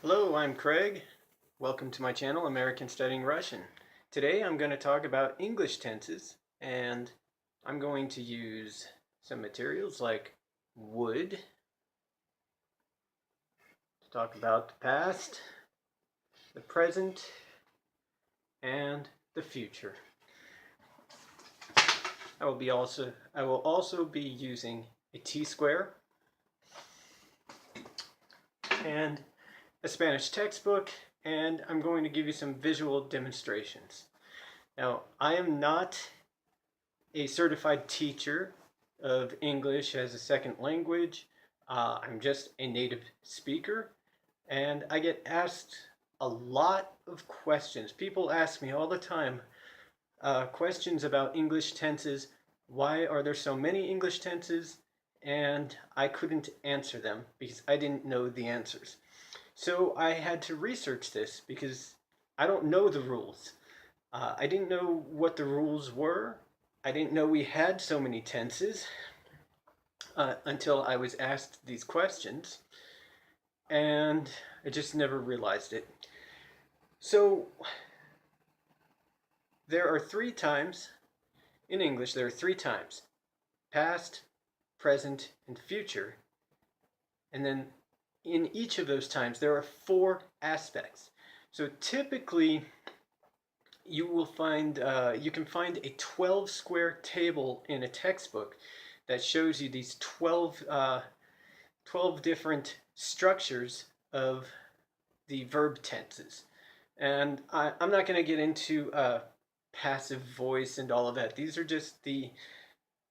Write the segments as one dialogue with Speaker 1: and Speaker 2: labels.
Speaker 1: Hello, I'm Craig. Welcome to my channel, American Studying Russian. Today I'm going to talk about English tenses, and I'm going to use some materials like wood to talk about the past, the present, and the future. I will also be using a T-square and a Spanish textbook, and I'm going to give you some visual demonstrations. Now, I am not a certified teacher of English as a second language. I'm just a native speaker, and I get asked a lot of questions. People ask me all the time questions about English tenses. Why are there so many English tenses? And I couldn't answer them because I didn't know the answers. So I had to research this because I don't know the rules. I didn't know what the rules were. I didn't know we had so many tenses until I was asked these questions, and I just never realized it. So there are three times in English, there are three times: past, present, and future. And then in each of those times, there are four aspects. So typically, you can find a 12 square table in a textbook that shows you these 12 different structures of the verb tenses. And I'm not going to get into passive voice and all of that. These are just the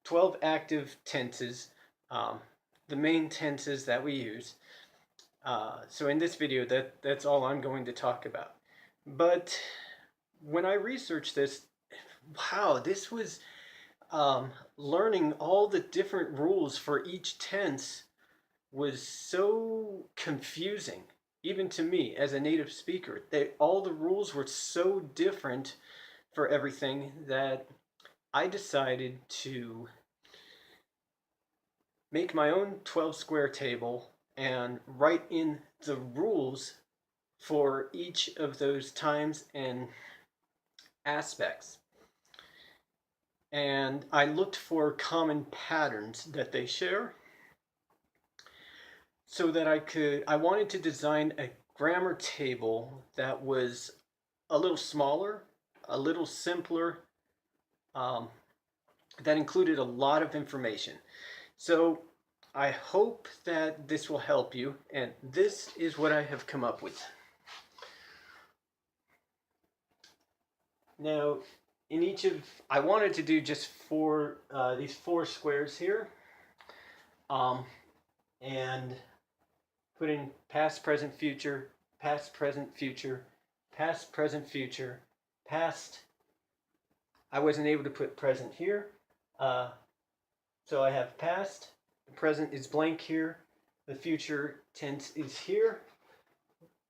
Speaker 1: 12 active tenses, the main tenses that we use. So in this video, that's all I'm going to talk about. But when I researched this, wow, this was learning all the different rules for each tense was so confusing, even to me as a native speaker. All the rules were so different for everything that I decided to make my own 12 square table and write in the rules for each of those times and aspects. And I looked for common patterns that they share so that I wanted to design a grammar table that was a little smaller, a little simpler, that included a lot of information. So I hope that this will help you, and this is what I have come up with. Now, I wanted to do just these four squares here, and put in past, present, future, past, present, future, past, present, future, past. I wasn't able to put present here, so I have past. The present is blank here. The future tense is here,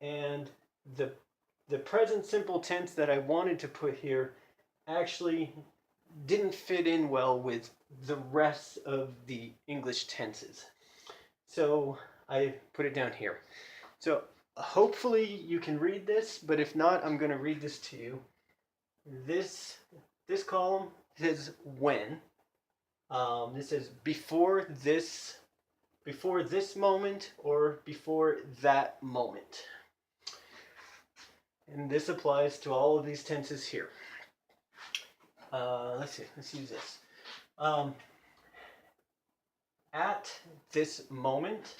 Speaker 1: and the present simple tense that I wanted to put here actually didn't fit in well with the rest of the English tenses. So I put it down here. So hopefully you can read this, but if not, I'm going to read this to you. This column says when. This says before this moment or before that moment. And this applies to all of these tenses here. Let's use this. At this moment,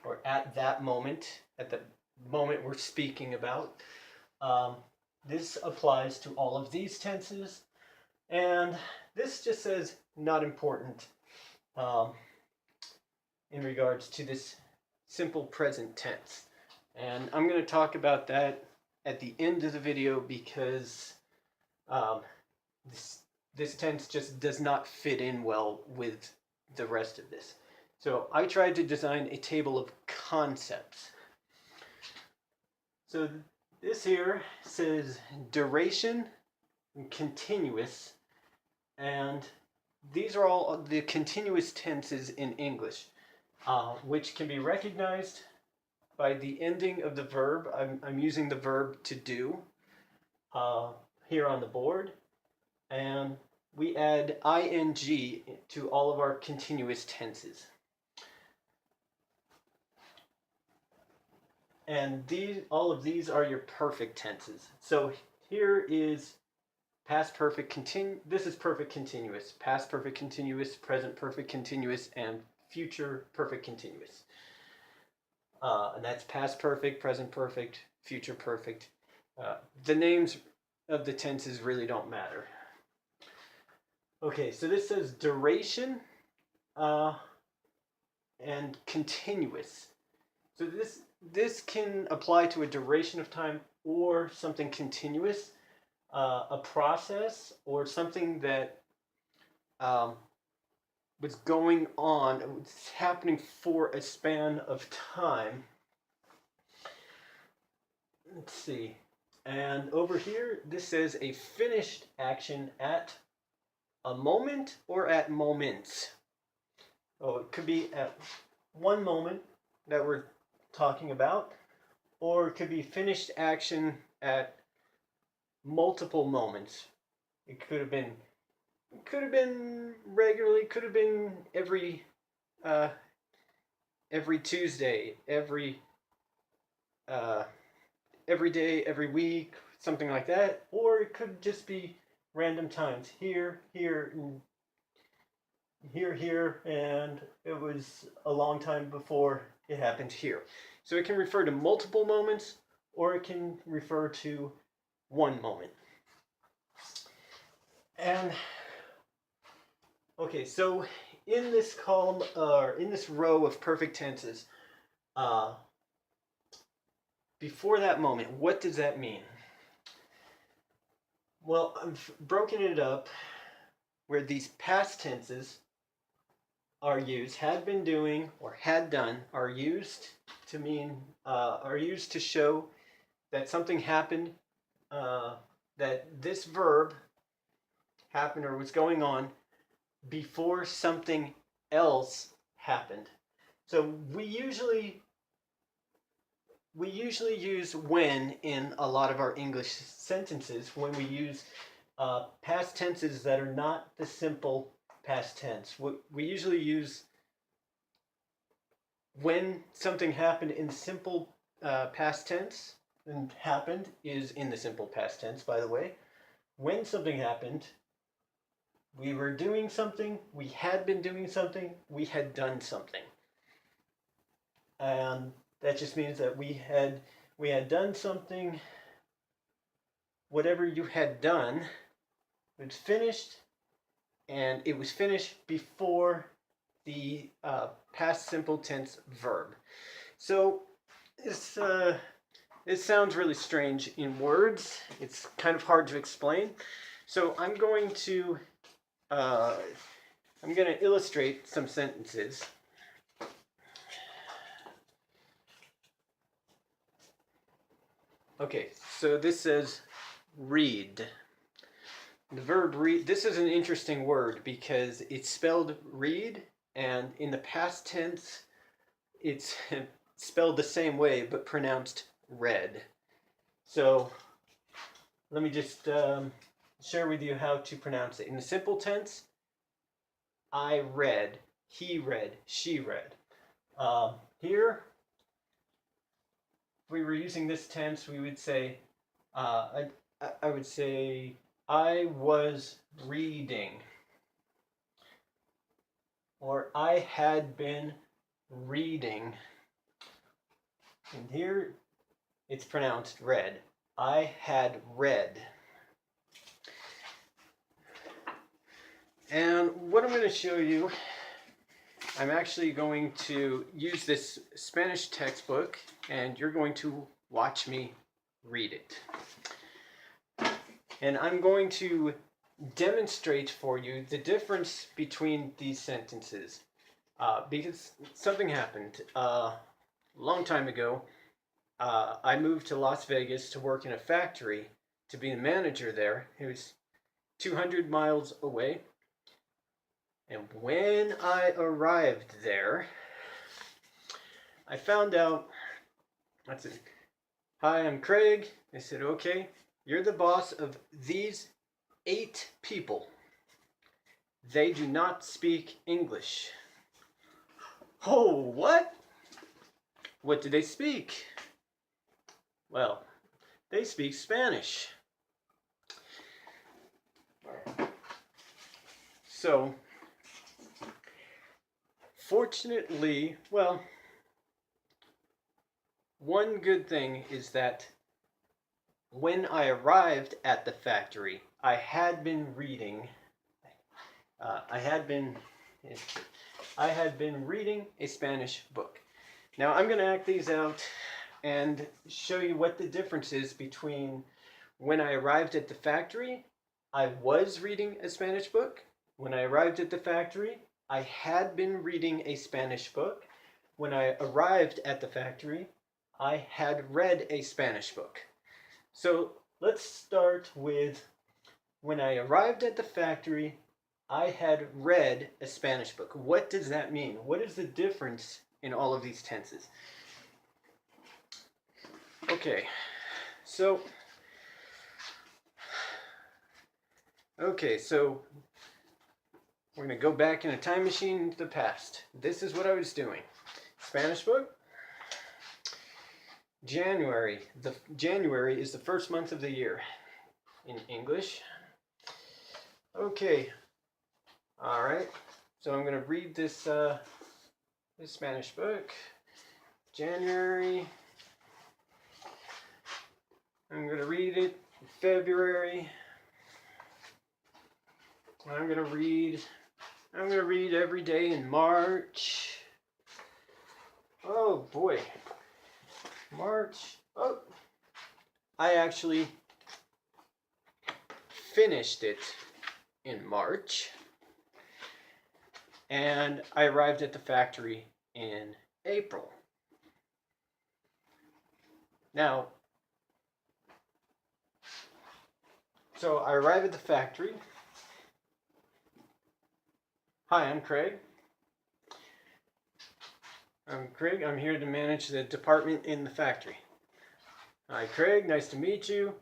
Speaker 1: or at that moment, at the moment we're speaking about, this applies to all of these tenses. And this just says not important in regards to this simple present tense. And I'm going to talk about that at the end of the video because this tense just does not fit in well with the rest of this. So I tried to design a table of concepts. So this here says duration, continuous, and these are all the continuous tenses in English, which can be recognized by the ending of the verb. I'm using the verb to do here on the board, and we add ing to all of our continuous tenses. And all of these are your perfect tenses. So here is past perfect this is perfect continuous, past perfect continuous, present perfect continuous, and future perfect continuous. And that's past perfect, present perfect, future perfect. The names of the tenses really don't matter. Okay, so this says duration and continuous. So this can apply to a duration of time or something continuous, a process or something that was going on, it was happening for a span of time. Let's see. And over here, this says a finished action at a moment or at moments. Oh, it could be at one moment that we're talking about, or it could be finished action at multiple moments. It could have been regularly, could have been every Tuesday, every day, every week, something like that, or it could just be random times here, and here, and it was a long time before it happened here. So it can refer to multiple moments, or it can refer to one moment. And okay, so in this column, or in this row of perfect tenses, before that moment, what does that mean? Well, I've broken it up where these past tenses are used, had been doing or had done, are used to mean, are used to show that something happened, that this verb happened or was going on before something else happened. So we usually use when in a lot of our English sentences when we use past tenses that are not the simple past tense. We usually use when something happened in simple past tense, and happened is in the simple past tense, by the way. When something happened, we were doing something, we had been doing something, we had done something. And that just means that we had done something. Whatever you had done was finished, and it was finished before the past simple tense verb. So it sounds really strange in words. It's kind of hard to explain. So I'm going to illustrate some sentences. Okay, so this says read. The verb read, this is an interesting word because it's spelled read, and in the past tense, it's spelled the same way but pronounced read. So let me just share with you how to pronounce it. In the simple tense, I read, he read, she read. Here, if we were using this tense, we would say, I would say, I was reading, or I had been reading. And here it's pronounced read. I had read. And what I'm going to show you, I'm actually going to use this Spanish textbook, and you're going to watch me read it. And I'm going to demonstrate for you the difference between these sentences. Because something happened. A long time ago, I moved to Las Vegas to work in a factory to be a manager there. It was 200 miles away. And when I arrived there, I found out That's it. Hi, I'm Craig. They said, okay, you're the boss of these 8 people. They do not speak English. Oh, what? What do they speak? Well, they speak Spanish. So, fortunately, well, one good thing is that when I arrived at the factory, I had been reading a Spanish book. Now I'm going to act these out and show you what the difference is between when I arrived at the factory, I was reading a Spanish book. When I arrived at the factory, I had been reading a Spanish book. When I arrived at the factory, I had read a Spanish book. So let's start with when I arrived at the factory, I had read a Spanish book. What does that mean? What is the difference in all of these tenses? Okay, so we're going to go back in a time machine into the past. This is what I was doing. Spanish book. January. January is the first month of the year in English. Okay. All right. So I'm going to read this Spanish book. January. I'm going to read it in February. I'm going to read every day in March. Oh boy. March. Oh. I actually finished it in March. And I arrived at the factory in April. Now, so I arrive at the factory. Hi, I'm Craig. I'm here to manage the department in the factory. Hi, Craig. Nice to meet you.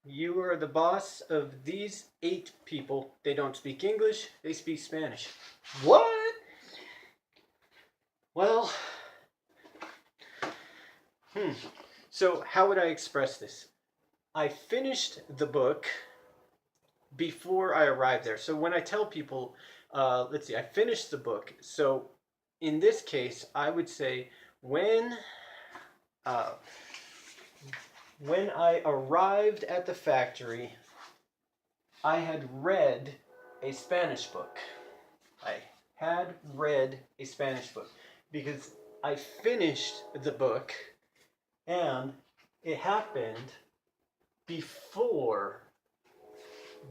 Speaker 1: You are the boss of these 8 people. They don't speak English. They speak Spanish. What? Well, so how would I express this? I finished the book before I arrived there. So when I tell people, let's see, I finished the book. So in this case, I would say when I arrived at the factory, I had read a Spanish book. I had read a Spanish book because I finished the book and it happened before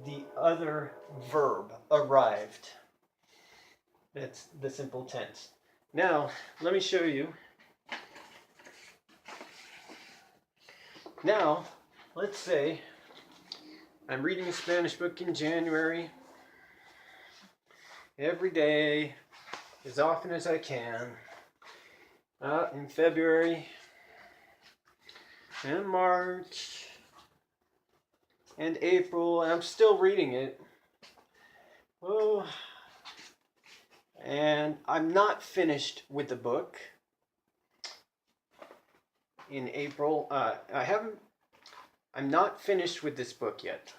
Speaker 1: the other verb arrived. That's the simple tense. Now, let me show you. Now, let's say I'm reading a Spanish book in January, every day, as often as I can. In February, and March, and April, and I'm still reading it. Oh, and I'm not finished with the book. In April, I'm not finished with this book yet.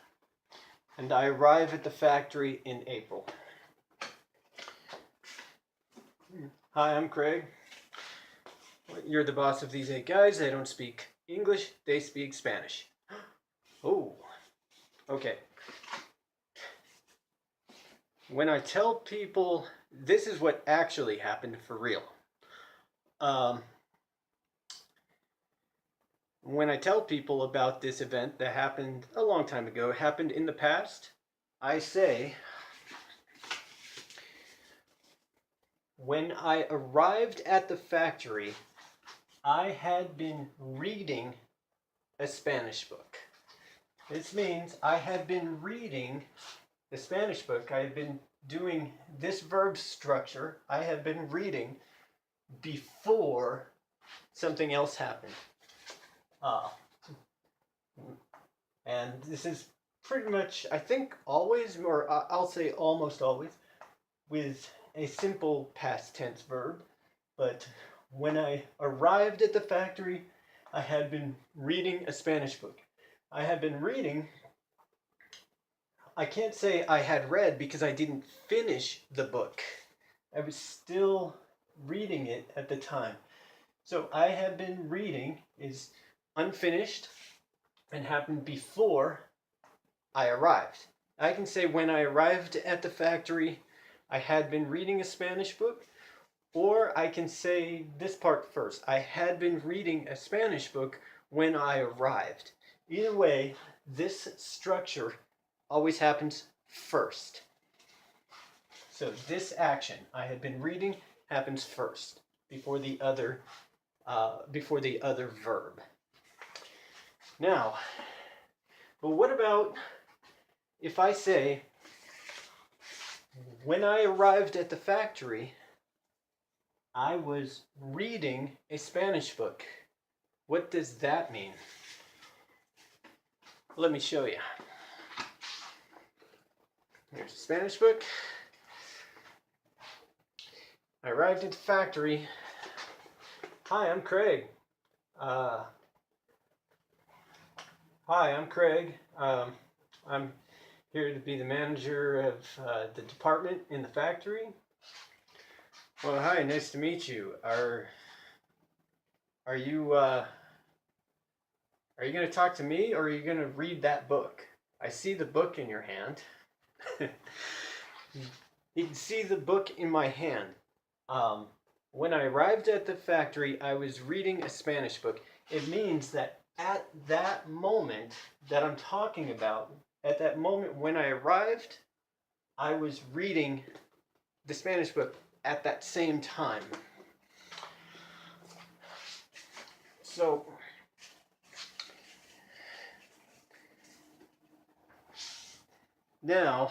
Speaker 1: And I arrive at the factory in April. Hi, I'm Craig. You're the boss of these 8 guys. They don't speak English. They speak Spanish. Oh, okay. When I tell people, this is what actually happened for real. When I tell people about this event that happened a long time ago, happened in the past, I say, when I arrived at the factory, I had been reading a Spanish book. This means I had been reading the Spanish book. I had been doing this verb structure. I had been reading before something else happened. And this is pretty much, I think, always, or I'll say almost always, with a simple past tense verb. But when I arrived at the factory, I had been reading a Spanish book. I had been reading, I can't say I had read because I didn't finish the book. I was still reading it at the time. So I had been reading is unfinished and happened before I arrived. I can say when I arrived at the factory, I had been reading a Spanish book, or I can say this part first. I had been reading a Spanish book when I arrived. Either way, this structure always happens first. So this action, I had been reading, happens first before the other verb. Now, but what about if I say, when I arrived at the factory, I was reading a Spanish book. What does that mean? Let me show you. Here's a Spanish book. I arrived at the factory. Hi, I'm Craig. Hi, I'm Craig. I'm here to be the manager of the department in the factory. Well, hi, nice to meet you. Are you going to talk to me, or are you going to read that book? I see the book in your hand. You can see the book in my hand. When I arrived at the factory, I was reading a Spanish book. It means that at that moment that I'm talking about, at that moment when I arrived, I was reading the Spanish book at that same time. So, now,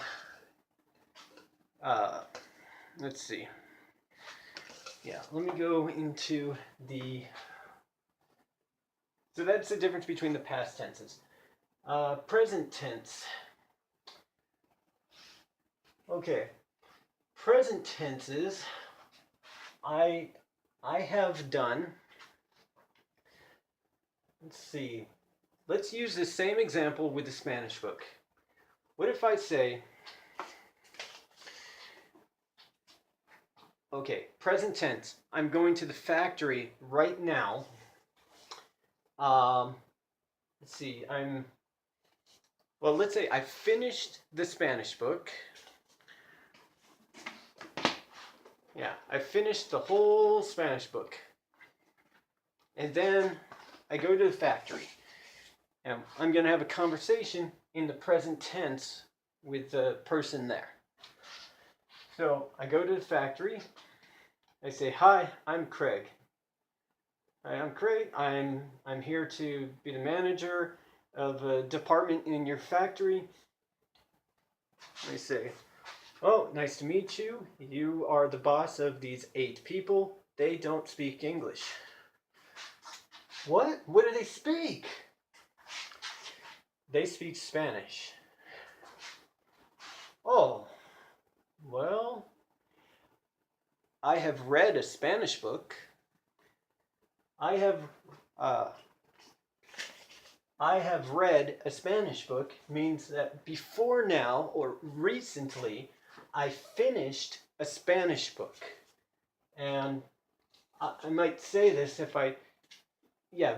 Speaker 1: let's see. Yeah, let me go into the... So that's the difference between the past tenses. Present tense. Okay. Present tenses, I have done... Let's see. Let's use the same example with the Spanish book. What if I say... Okay, present tense. I'm going to the factory right now. Let's see. Let's say I finished the Spanish book. Yeah, I finished the whole Spanish book. And then I go to the factory. And I'm going to have a conversation in the present tense with the person there. So I go to the factory. I say, hi, I'm Craig. Hi, I'm Craig. I'm here to be the manager of a department in your factory. I say, oh, nice to meet you. You are the boss of these 8 people. They don't speak English. What? What do they speak? They speak Spanish. Oh, well, I have read a Spanish book. I have read a Spanish book means that before now or recently, I finished a Spanish book. And I might say this if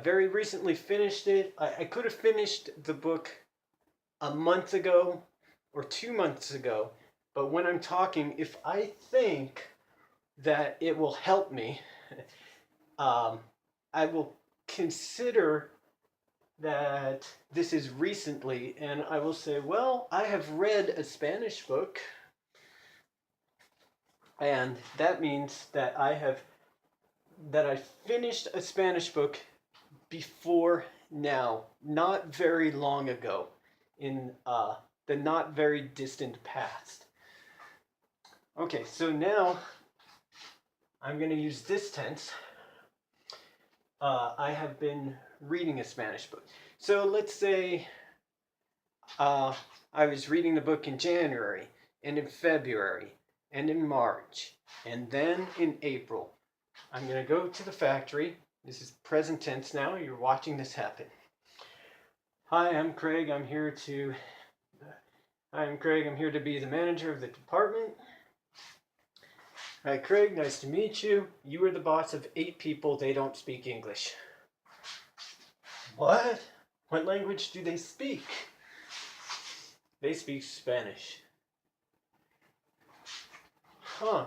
Speaker 1: very recently finished it. I could have finished the book a month ago or 2 months ago. But when I'm talking, if I think that it will help me, I will consider that this is recently, and I will say, well, I have read a Spanish book, and that means that I finished a Spanish book before now, not very long ago, in the not very distant past. Okay, so now I'm going to use this tense. I have been reading a Spanish book. So let's say I was reading the book in January, and in February, and in March, and then in April. I'm going to go to the factory. This is present tense now. You're watching this happen. Hi, I'm Craig. I'm here to be the manager of the department. Hi, Craig. Nice to meet you. You are the boss of 8 people. They don't speak English. What? What language do they speak? They speak Spanish. Huh.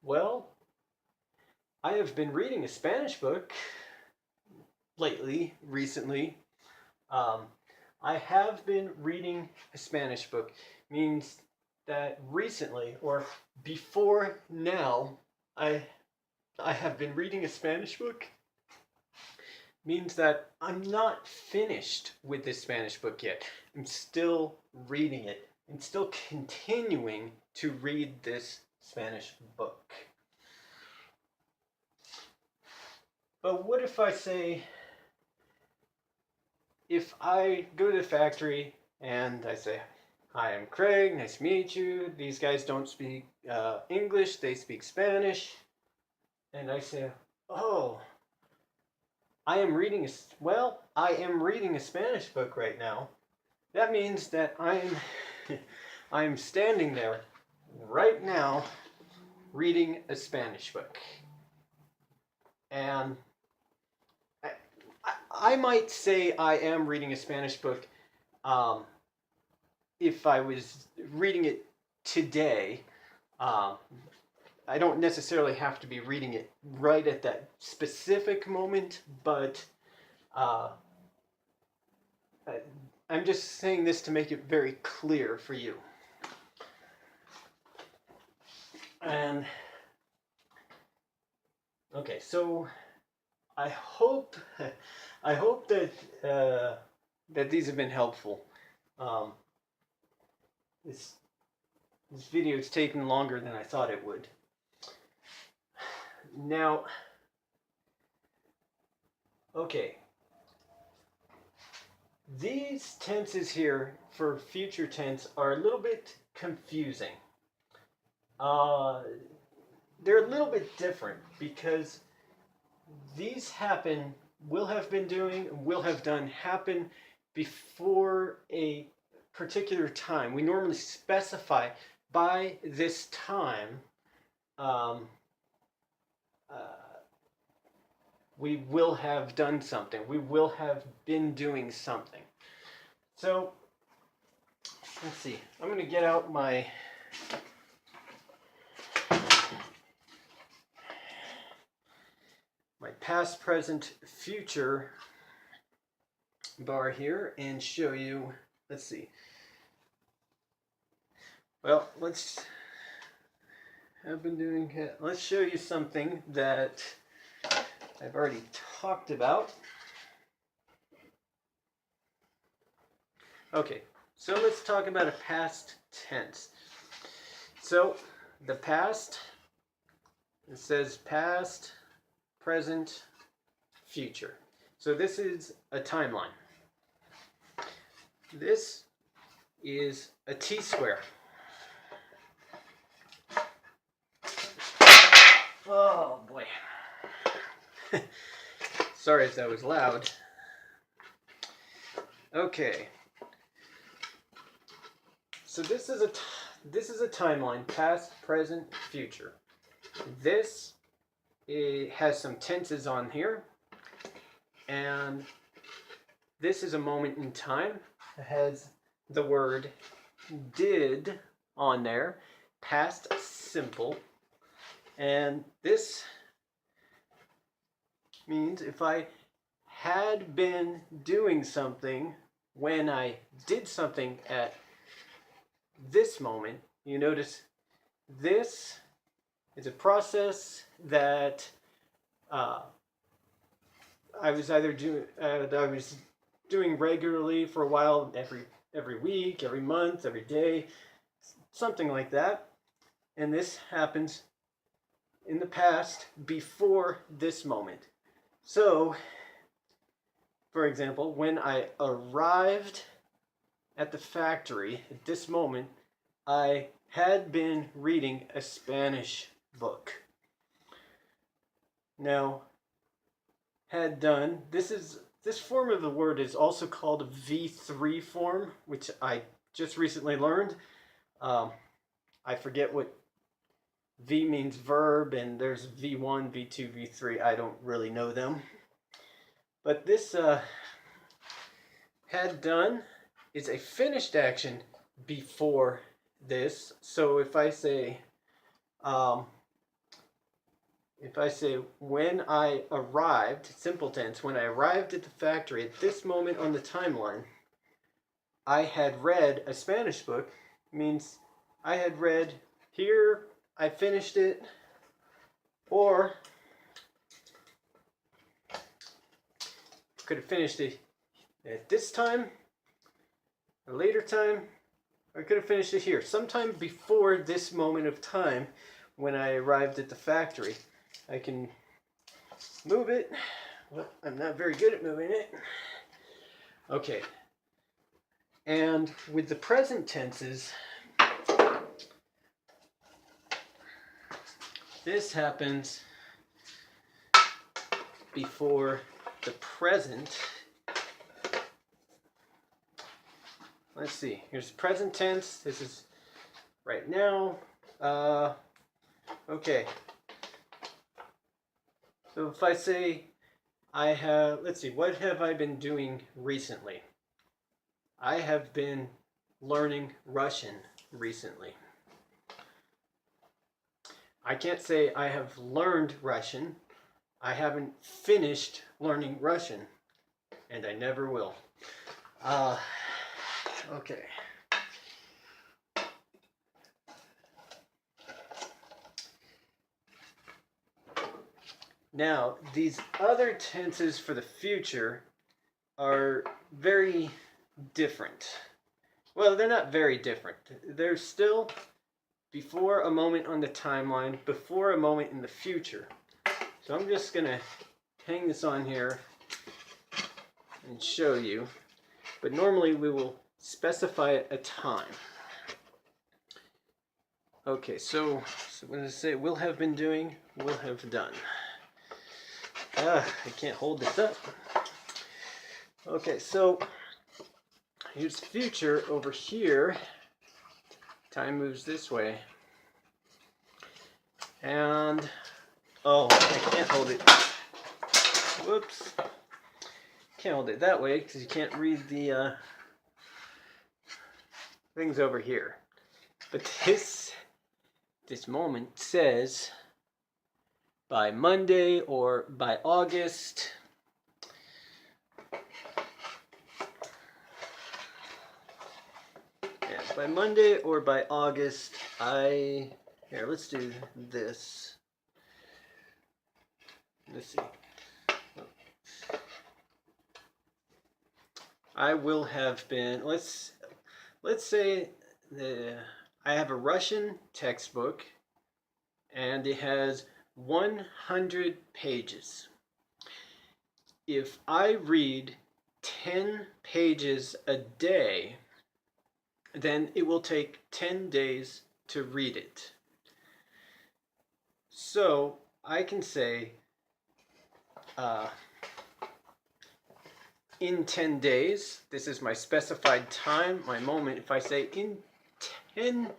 Speaker 1: Well, I have been reading a Spanish book recently. I have been reading a Spanish book. Means that recently, or before now, I have been reading a Spanish book. Means that I'm not finished with this Spanish book yet. I'm still reading it and still continuing to read this Spanish book. But what if I say, if I go to the factory and I say, hi, I'm Craig, nice to meet you. These guys don't speak English, they speak Spanish. And I say, oh, I am reading a Spanish book right now. That means that I'm standing there right now reading a Spanish book. And I might say I am reading a Spanish book if I was reading it today. I don't necessarily have to be reading it right at that specific moment, but I'm just saying this to make it very clear for you. And okay, so I hope that that these have been helpful. This video is taking longer than I thought it would. Now, okay, these tenses here for future tense are a little bit confusing. They're a little bit different because these will have done happen before a particular time. We normally specify by this time we will have done something. We will have been doing something. So, let's see. I'm going to get out my past, present, future bar here and show you. Let's see. Well, let's show you something that I've already talked about. Okay, so let's talk about a past tense. So, the past, it says past, present, future. So this is a timeline. This is a T-square. Oh boy. Sorry if that was loud. Okay. So this is a timeline, past, present, future. This has some tenses on here, and this is a moment in time. It has the word did on there, past simple, and this means if I had been doing something when I did something at this moment, you notice this is a process that I was doing regularly for a while, every week, every month, every day, something like that. And this happens in the past before this moment. So, for example, when I arrived at the factory at this moment, I had been reading a Spanish book. Now, had done, this form of the word is also called a V3 form, which I just recently learned. I forget what V means verb, and there's V1, V2, V3. I don't really know them. But this had done is a finished action before this. So if I say when I arrived, simple tense, when I arrived at the factory at this moment on the timeline, I had read a Spanish book, means I had read here, I finished it, or could have finished it at this time, a later time, or I could have finished it here, sometime before this moment of time when I arrived at the factory. I can move it. Well, I'm not very good at moving it. Okay. And with the present tenses, this happens before the present. Let's see. Here's present tense. This is right now. Okay. So if I say I have, let's see, what have I been doing recently? I have been learning Russian recently. I can't say I have learned Russian. I haven't finished learning Russian, and I never will. Okay. Now, these other tenses for the future are very different. Well, they're not very different. They're still before a moment on the timeline, before a moment in the future. So I'm just going to hang this on here and show you. But normally we will specify a time. Okay, so when I say will have been doing, will have done. I can't hold this up. Okay, so here's future over here. Time moves this way. And, oh, I can't hold it. Whoops. Can't hold it that way because you can't read the things over here. But this moment says by Monday or by August. Yeah, by Monday or by August, here, let's do this. Let's see. I will have been, let's say I have a Russian textbook and it has 100 pages. If I read 10 pages a day, then it will take 10 days to read it. So I can say in 10 days, this is my specified time, my moment. If I say in 10,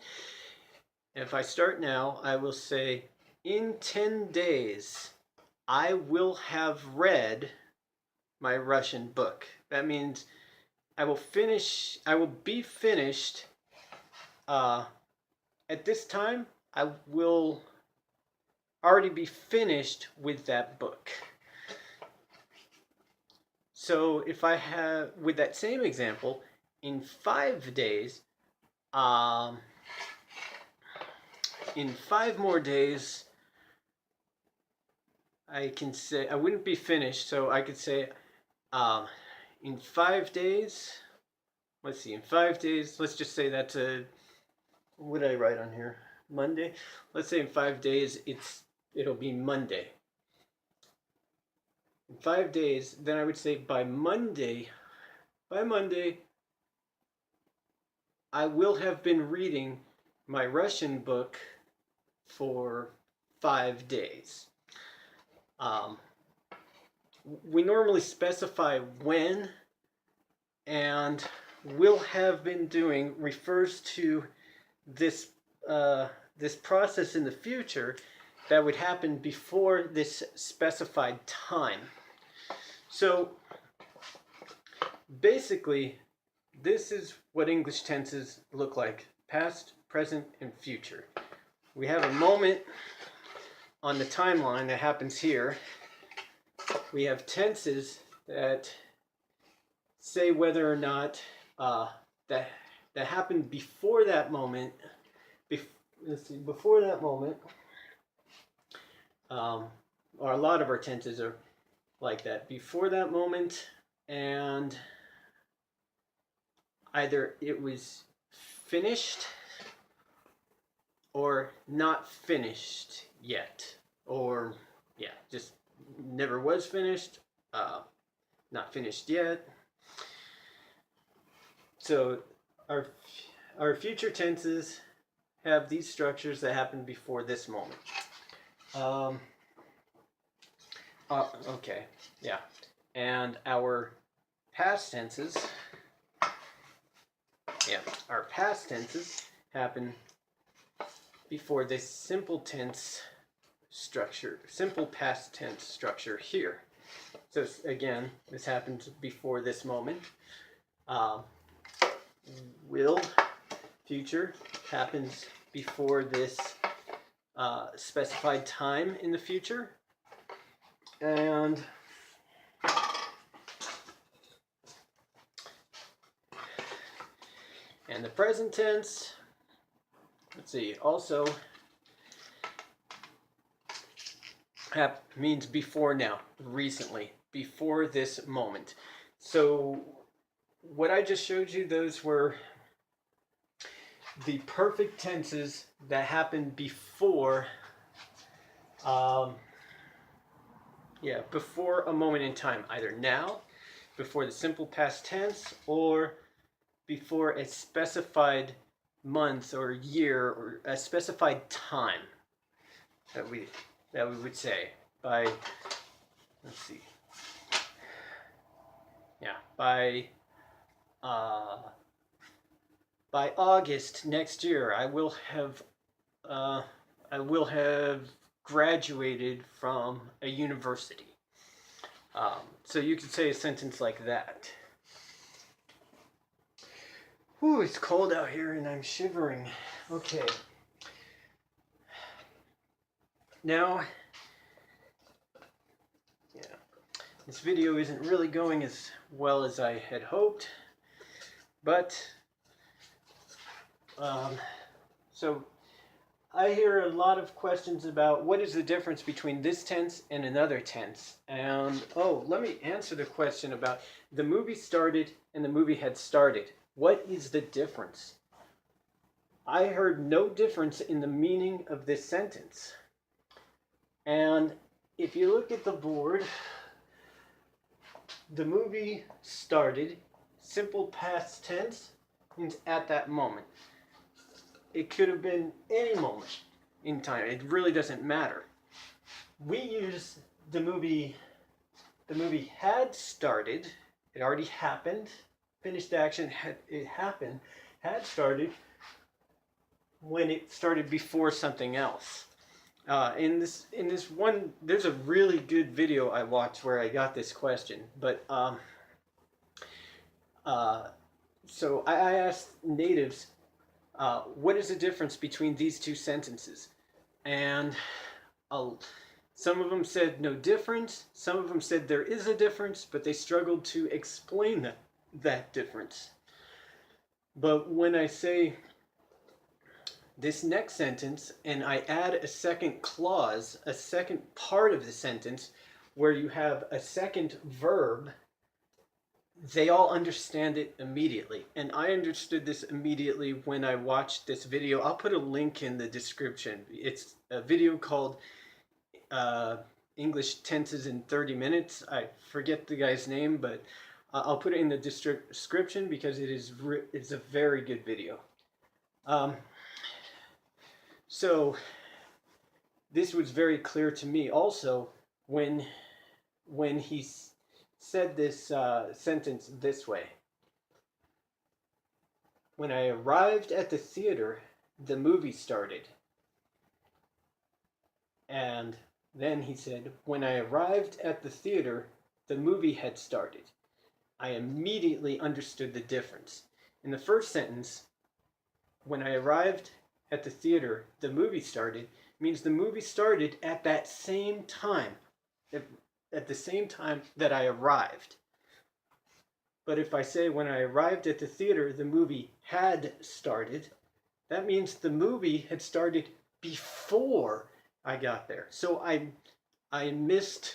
Speaker 1: if I start now, I will say in 10 days, I will have read my Russian book. That means I will be finished at this time. I will already be finished with that book. So if I have, with that same example, in 5 days, in 5 more days, I can say, I wouldn't be finished, so I could say, in 5 days, let's see, in 5 days, let's just say that's what did I write on here? Monday? Let's say in 5 days, it'll be Monday. in 5 days, then I would say by Monday, I will have been reading my Russian book for 5 days. We normally specify when, and will have been doing refers to this this process in the future that would happen before this specified time. So basically, this is what English tenses look like: past, present, and future. We have a moment on the timeline that happens here. We have tenses that say whether or not that happened before that moment. Before that moment, or a lot of our tenses are like that. Before that moment, and either it was finished or not finished yet, or yeah, just never was finished, not finished yet. So our future tenses have these structures that happen before this moment. Okay, yeah. And our past tenses, our past tenses happen before this simple tense structure, simple past tense structure here. So again, this happens before this moment. Will, future, happens before this specified time in the future. And the present tense, let's see, also means before now, recently, before this moment. So what I just showed you, those were the perfect tenses that happen before before a moment in time, either now, before the simple past tense, or before a specified month or year or a specified time that we would say by, let's see, by August next year I will have graduated from a university. So you could say a sentence like that. Whew, it's cold out here and I'm shivering. Okay. Now, this video isn't really going as well as I had hoped, but so I hear a lot of questions about what is the difference between this tense and another tense. And let me answer the question about the movie started and the movie had started. What is the difference? I heard no difference in the meaning of this sentence. And if you look at the board, the movie started, simple past tense means at that moment. It could have been any moment in time. It really doesn't matter. We use the movie had started, it already happened, finished action, it happened, had started when it started before something else. In this one, there's a really good video I watched where I got this question, but so I asked natives, what is the difference between these two sentences? And some of them said no difference. Some of them said there is a difference, but they struggled to explain that difference. But when I say this next sentence and I add a second clause, a second part of the sentence where you have a second verb, they all understand it immediately. And I understood this immediately when I watched this video. I'll put a link in the description. It's a video called English tenses in 30 minutes. I forget the guy's name, but I'll put it in the description because it's a very good video. So this was very clear to me also when he said this sentence this way. When I arrived at the theater, the movie started. And then he said, when I arrived at the theater, the movie had started. I immediately understood the difference. In the first sentence, when I arrived at the theater, the movie started, means the movie started at that same time, at the same time that I arrived. But if I say when I arrived at the theater, the movie had started, that means the movie had started before I got there. So I missed,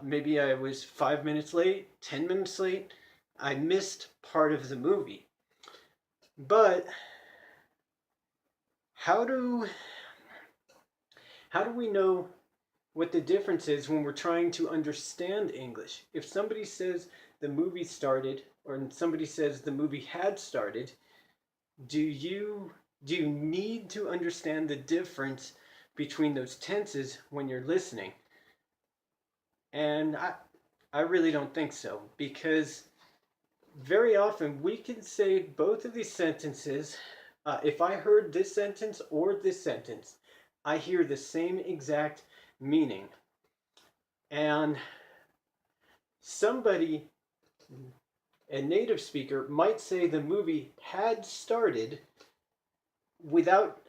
Speaker 1: maybe I was 5 minutes late, 10 minutes late. I missed part of the movie. But how do we know what the difference is when we're trying to understand English? If somebody says the movie started, or somebody says the movie had started, do you need to understand the difference between those tenses when you're listening? And I really don't think so, because very often we can say both of these sentences. If I heard this sentence or this sentence, I hear the same exact meaning. And somebody, a native speaker, might say the movie had started without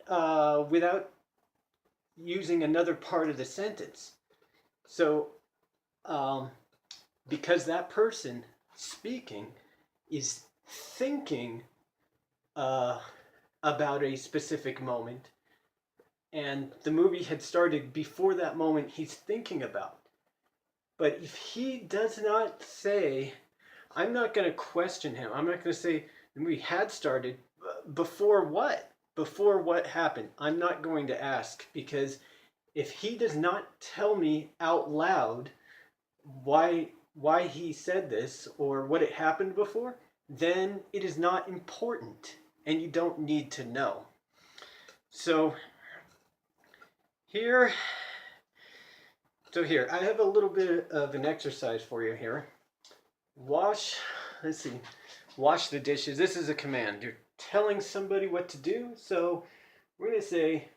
Speaker 1: using another part of the sentence. So because that person speaking is thinking about a specific moment, and the movie had started before that moment he's thinking about. But if he does not say, I'm not going to question him. I'm not going to say the movie had started. Before what? Before what happened? I'm not going to ask, because if he does not tell me out loud why he said this or what it happened before, then it is not important and you don't need to know. So here I have a little bit of an exercise for you here. Wash the dishes. This is a command. You're telling somebody what to do. So we're going to say,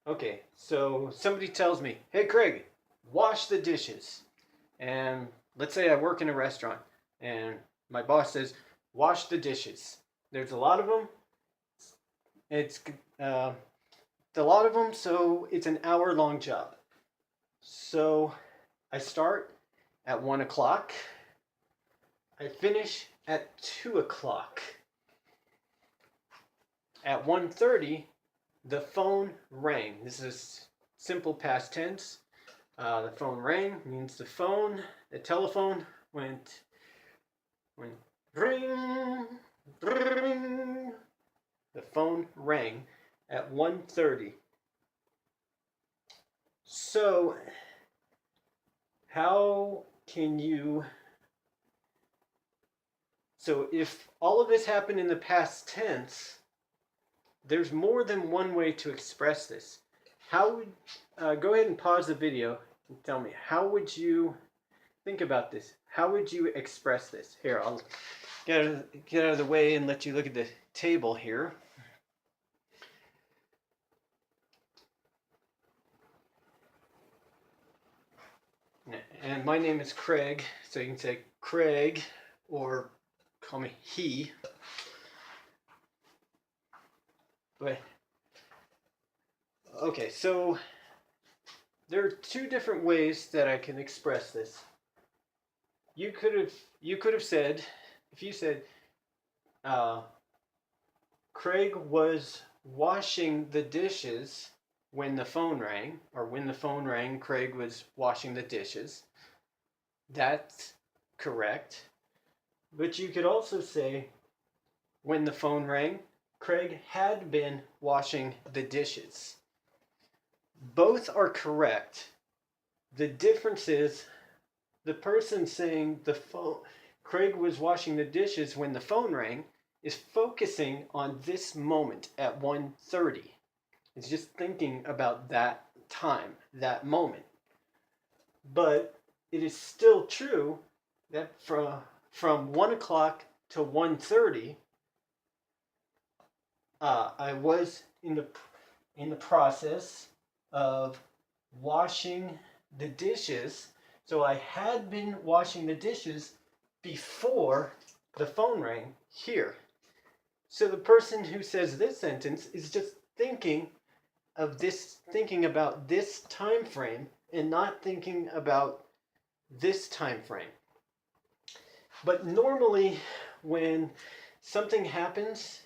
Speaker 1: okay, so somebody tells me, hey Craig, wash the dishes. And let's say I work in a restaurant and my boss says, wash the dishes. There's a lot of them. It's a lot of them, so it's an hour-long job. So I start at 1 o'clock. I finish at 2 o'clock. At 1:30, the phone rang. This is simple past tense. The phone rang means the telephone went ring, ring. The phone rang at 1:30. So if all of this happened in the past tense, there's more than one way to express this. How would, go ahead and pause the video and tell me, how would you think about this? How would you express this? Here, I'll get out of the way and let you look at the table here. And my name is Craig, so you can say Craig or call me he. But okay, so there are two different ways that I can express this. You could have said, if you said, Craig was washing the dishes when the phone rang, or when the phone rang, Craig was washing the dishes. That's correct. But you could also say, when the phone rang, Craig had been washing the dishes. Both are correct. The difference is the person saying the phone, Craig was washing the dishes when the phone rang, is focusing on this moment at 1:30. It's just thinking about that time, that moment. But it is still true that from 1 o'clock to 1:30, I was in the process of washing the dishes. So I had been washing the dishes before the phone rang here. So the person who says this sentence is just thinking about this time frame and not thinking about this time frame. But normally when something happens,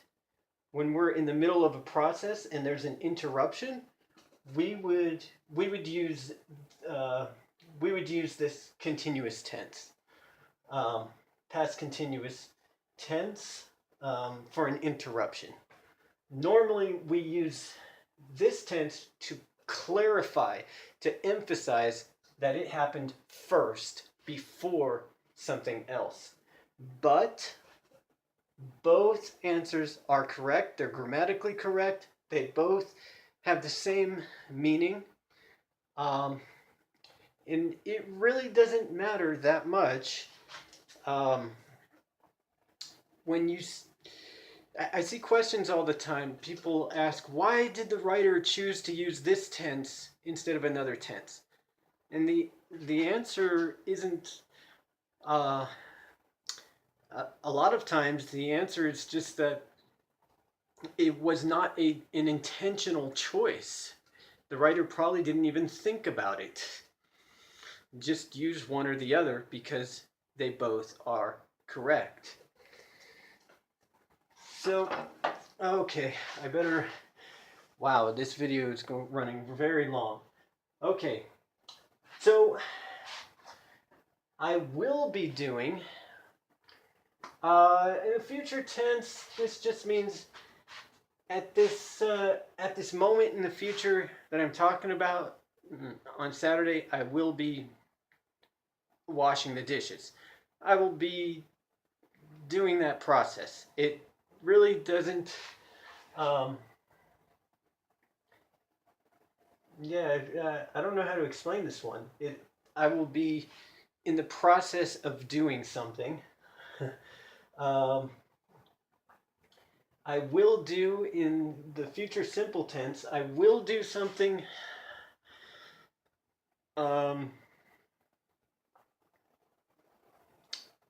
Speaker 1: when we're in the middle of a process and there's an interruption, we would use this continuous tense, past continuous tense, for an interruption. Normally, we use this tense to clarify, to emphasize that it happened first before something else. But both answers are correct. They're grammatically correct. They both have the same meaning. And it really doesn't matter that much. When I see questions all the time. People ask, why did the writer choose to use this tense instead of another tense? And the answer isn't, a lot of times the answer is just that it was not an intentional choice. The writer probably didn't even think about it. Just use one or the other because they both are correct. So, okay, I better... Wow, this video is running very long. Okay, so I will be doing, in the future tense, this just means at this moment in the future that I'm talking about, on Saturday, I will be washing the dishes. I will be doing that process. It really doesn't, I don't know how to explain this one. I will be in the process of doing something. I will do, in the future simple tense, I will do something,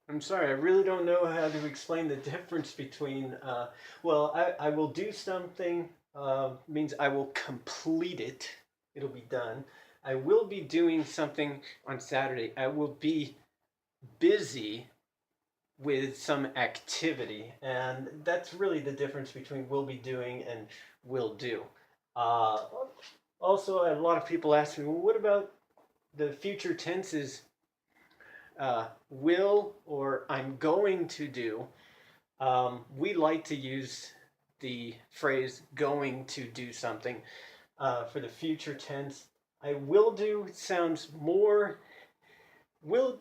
Speaker 1: I'm sorry, I really don't know how to explain the difference between, I will do something, means I will complete it. It'll be done. I will be doing something on Saturday. I will be busy with some activity. And that's really the difference between will be doing and will do. Also, a lot of people ask me, well, what about the future tenses? Will or I'm going to do. We like to use the phrase going to do something for the future tense. I will do sounds more, will,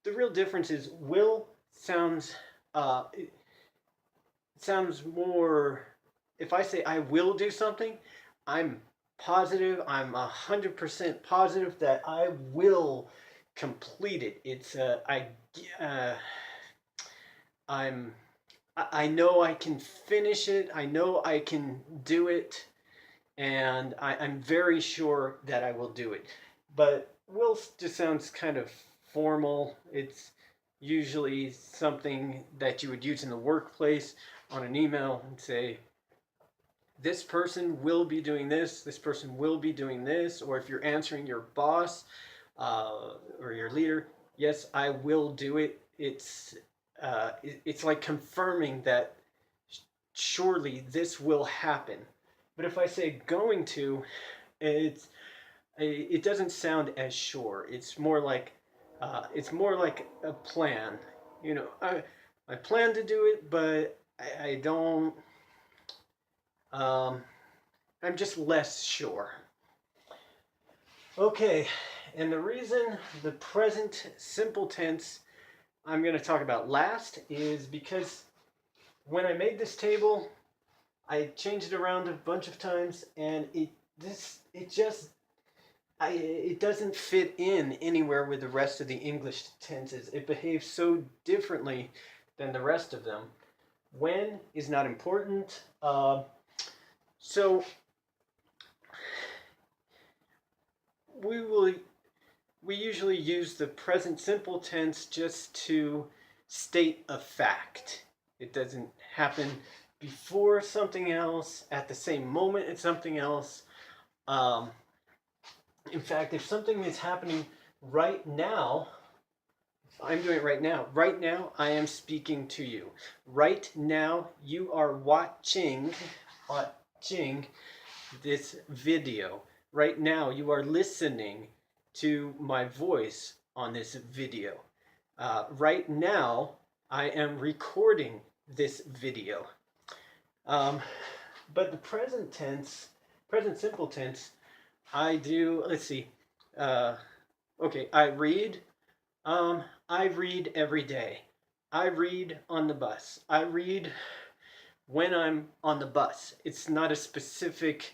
Speaker 1: the real difference is will sounds, it sounds more, if I say I will do something, I'm positive, I'm 100% positive that I will complete it. It's I know I can finish it. I know I can do it, and I'm very sure that I will do it. But will just sounds kind of formal. It's usually something that you would use in the workplace on an email and say, this person will be doing this, this person will be doing this, or if you're answering your boss or your leader, yes, I will do it. It's like confirming that surely this will happen. But if I say going to, it doesn't sound as sure. It's more like a plan. You know, I plan to do it, but I don't. Um, I'm just less sure. Okay, and the reason the present simple tense I'm going to talk about last is because when I made this table, I changed it around a bunch of times, and it doesn't fit in anywhere with the rest of the English tenses. It behaves so differently than the rest of them. When is not important. So we usually use the present simple tense just to state a fact. It doesn't happen before something else, at the same moment as something else. In fact, if something is happening right now, I'm doing it right now. Right now, I am speaking to you. Right now, you are watching this video. Right now, you are listening to my voice on this video. Right now, I am recording this video. But the present simple tense, I do, let's see. Okay, I read. I read every day. I read on the bus. I read when I'm on the bus. It's not a specific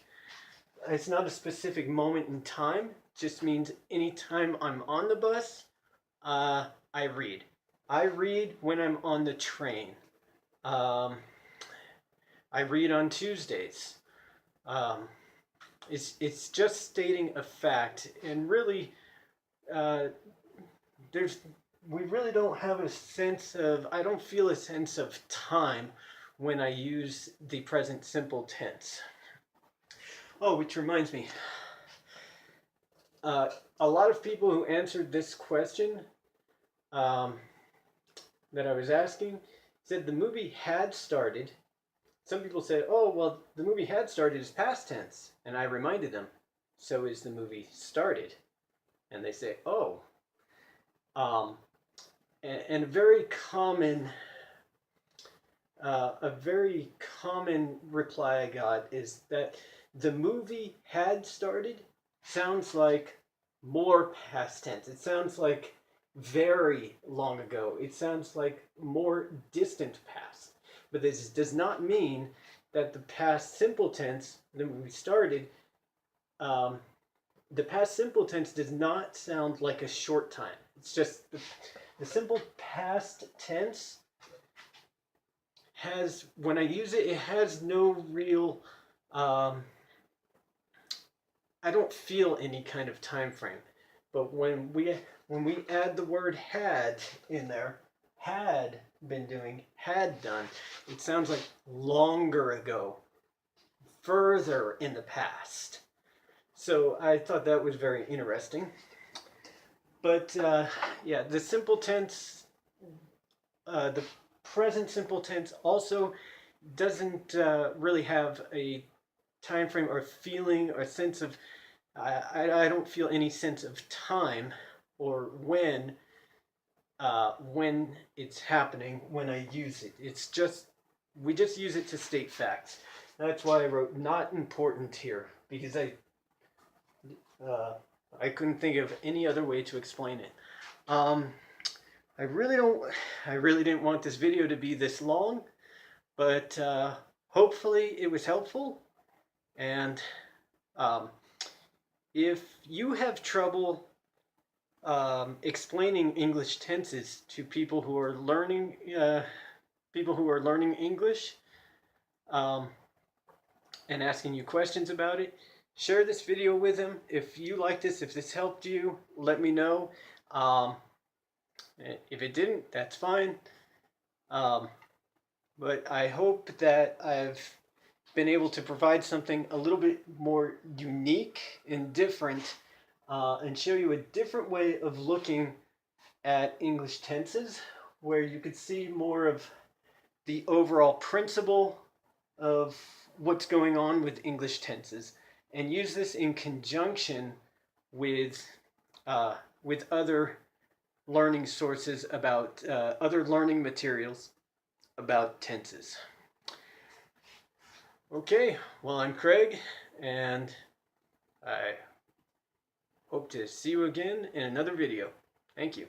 Speaker 1: moment in time. It just means anytime I'm on the bus, I read. I read when I'm on the train. I read on Tuesdays. It's just stating a fact, and really, we really don't have a sense of. I don't feel a sense of time when I use the present simple tense. Oh, which reminds me, a lot of people who answered this question that I was asking said the movie had started. Some people said, oh, well, the movie had started is past tense. And I reminded them, so is the movie started. And they say, oh. And a very common reply I got is that the movie had started sounds like more past tense. It sounds like very long ago. It sounds like more distant past. But this does not mean that the past simple tense, the movie started, the past simple tense does not sound like a short time. It's just the simple past tense has, when I use it, it has no real, I don't feel any kind of time frame. But when we add the word had in there, had been doing, had done, it sounds like longer ago, further in the past. So I thought that was very interesting. But yeah, the simple tense, the present simple tense also doesn't really have a time frame or feeling or sense of. I don't feel any sense of time or when it's happening when I use it. It's just we just use it to state facts. That's why I wrote not important here, because I couldn't think of any other way to explain it. I really didn't want this video to be this long, but hopefully it was helpful. And if you have trouble explaining English tenses to people who are learning English, and asking you questions about it, share this video with them. If you like this, if this helped you, let me know. If it didn't, that's fine. But I hope that I've been able to provide something a little bit more unique and different, and show you a different way of looking at English tenses, where you could see more of the overall principle of what's going on with English tenses, and use this in conjunction with other learning sources about other learning materials about tenses. Okay, well, I'm Craig, and I hope to see you again in another video. Thank you.